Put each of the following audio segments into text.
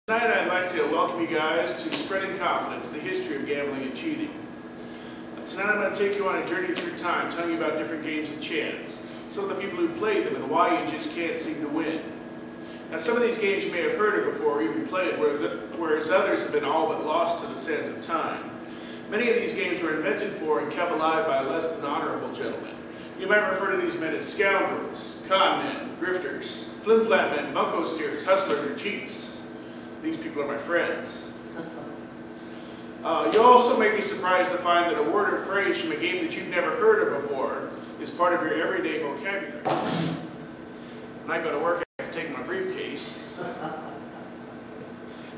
Tonight I'd like to welcome you guys to Spreading Confidence, the history of gambling and cheating. Tonight I'm going to take you on a journey through time, telling you about different games of chance, some of the people who played them and why you just can't seem to win. Now some of these games you may have heard of before or even played, whereas others have been all but lost to the sands of time. Many of these games were invented for and kept alive by less than honorable gentlemen. You might refer to these men as scoundrels, con men, grifters, flim-flam men, bunco steers, hustlers, or cheats. These people are my friends. You also may be surprised to find that a word or phrase from a game that you've never heard of before is part of your everyday vocabulary. When I go to work, I have to take my briefcase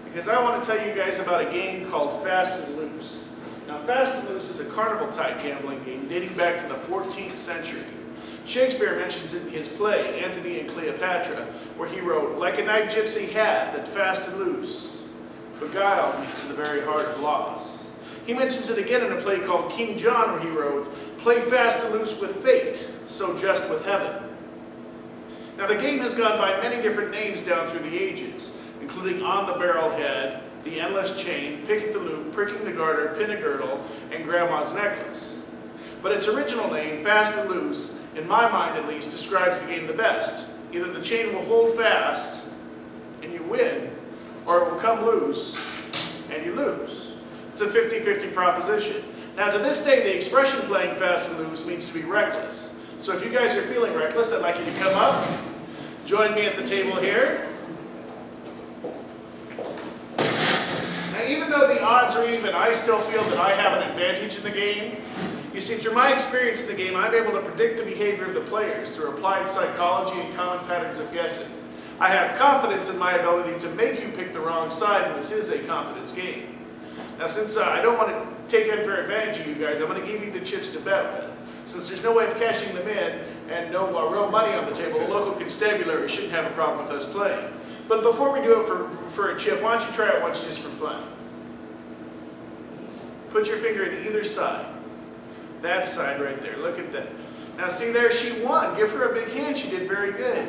because I want to tell you guys about a game called Fast and Loose. Now, Fast and Loose is a carnival-type gambling game dating back to the 14th century. Shakespeare mentions it in his play, Antony and Cleopatra, where he wrote, "Like a night gypsy hath, and fast and loose, beguiled me to the very heart of loss." He mentions it again in a play called King John, where he wrote, "Play fast and loose with fate, so just with heaven." Now the game has gone by many different names down through the ages, including On the Barrel Head, The Endless Chain, Pick the Loop, Pricking the Garter, Pin a Girdle, and Grandma's Necklace. But its original name, Fast and Loose, in my mind at least, describes the game the best. Either the chain will hold fast and you win, or it will come loose and you lose. It's a 50-50 proposition. Now to this day, the expression playing fast and loose means to be reckless. So if you guys are feeling reckless, I'd like you to come up, join me at the table here. Now even though the odds are even, I still feel that I have an advantage in the game. You see, through my experience in the game, I'm able to predict the behavior of the players through applied psychology and common patterns of guessing. I have confidence in my ability to make you pick the wrong side, and this is a confidence game. Now, since I don't want to take unfair advantage of you guys, I'm going to give you the chips to bet with. Since there's no way of cashing them in and no real money on the table, the local constabulary shouldn't have a problem with us playing. But before we do it for a chip, why don't you try it once just for fun? Put your finger in either side. That side right there, look at that. Now see there, she won. Give her a big hand, she did very good.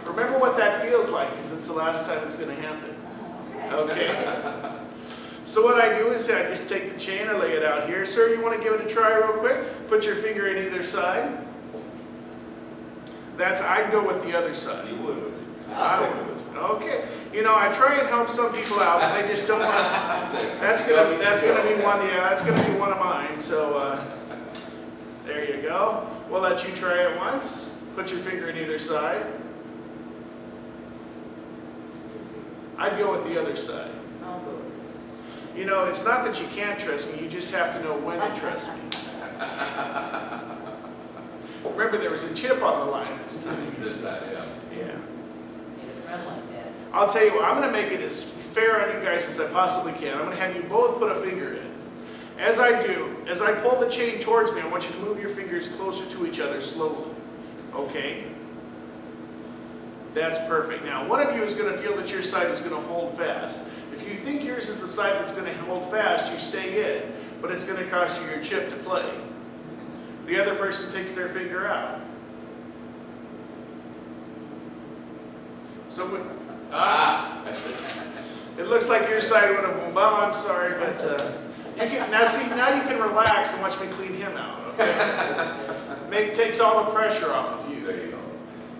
Remember what that feels like, because it's the last time it's going to happen. Okay? So what I do is I just take the chain, I lay it out here. Sir, you want to give it a try real quick? Put your finger in either side. I'd go with the other side. You would. Okay. You know, I try and help some people out, but they just don't want to. That's gonna be one. Yeah, that's gonna be one of mine. So there you go. We'll let you try it once. Put your finger in either side. I'd go with the other side. You know, it's not that you can't trust me. You just have to know when to trust me. Remember, there was a chip on the line this time. Yeah. I'll tell you what, I'm going to make it as fair on you guys as I possibly can. I'm going to have you both put a finger in. As I do, as I pull the chain towards me, I want you to move your fingers closer to each other slowly. Okay? That's perfect. Now, one of you is going to feel that your side is going to hold fast. If you think yours is the side that's going to hold fast, you stay in, but it's going to cost you your chip to play. The other person takes their finger out. So it looks like your side would have won. Well, I'm sorry, but now you can relax and watch me clean him out. Okay? Takes all the pressure off of you. There you go.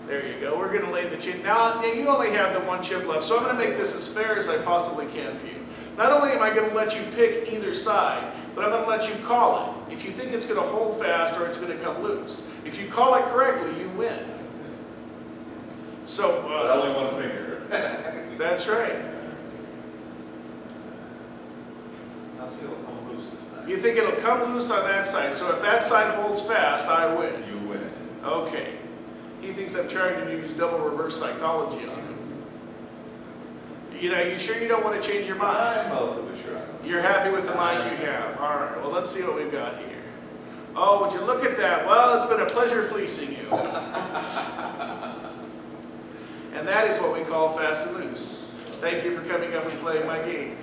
There you go. We're going to lay the chip. Now you only have the one chip left, so I'm going to make this as fair as I possibly can for you. Not only am I going to let you pick either side, but I'm going to let you call it. If you think it's going to hold fast or it's going to come loose. If you call it correctly, you win. So, but only one finger. That's right. I'll see it'll come loose this time. You think it'll come loose on that side, so if that side holds fast, I win. You win. Okay. He thinks I'm trying to use double reverse psychology on him. You know, you sure you don't want to change your mind? I'm relatively sure. You're happy with the mind you have. All right, well, let's see what we've got here. Oh, would you look at that? Well, it's been a pleasure fleecing you. And that is what we call fast and loose. Thank you for coming up and playing my game.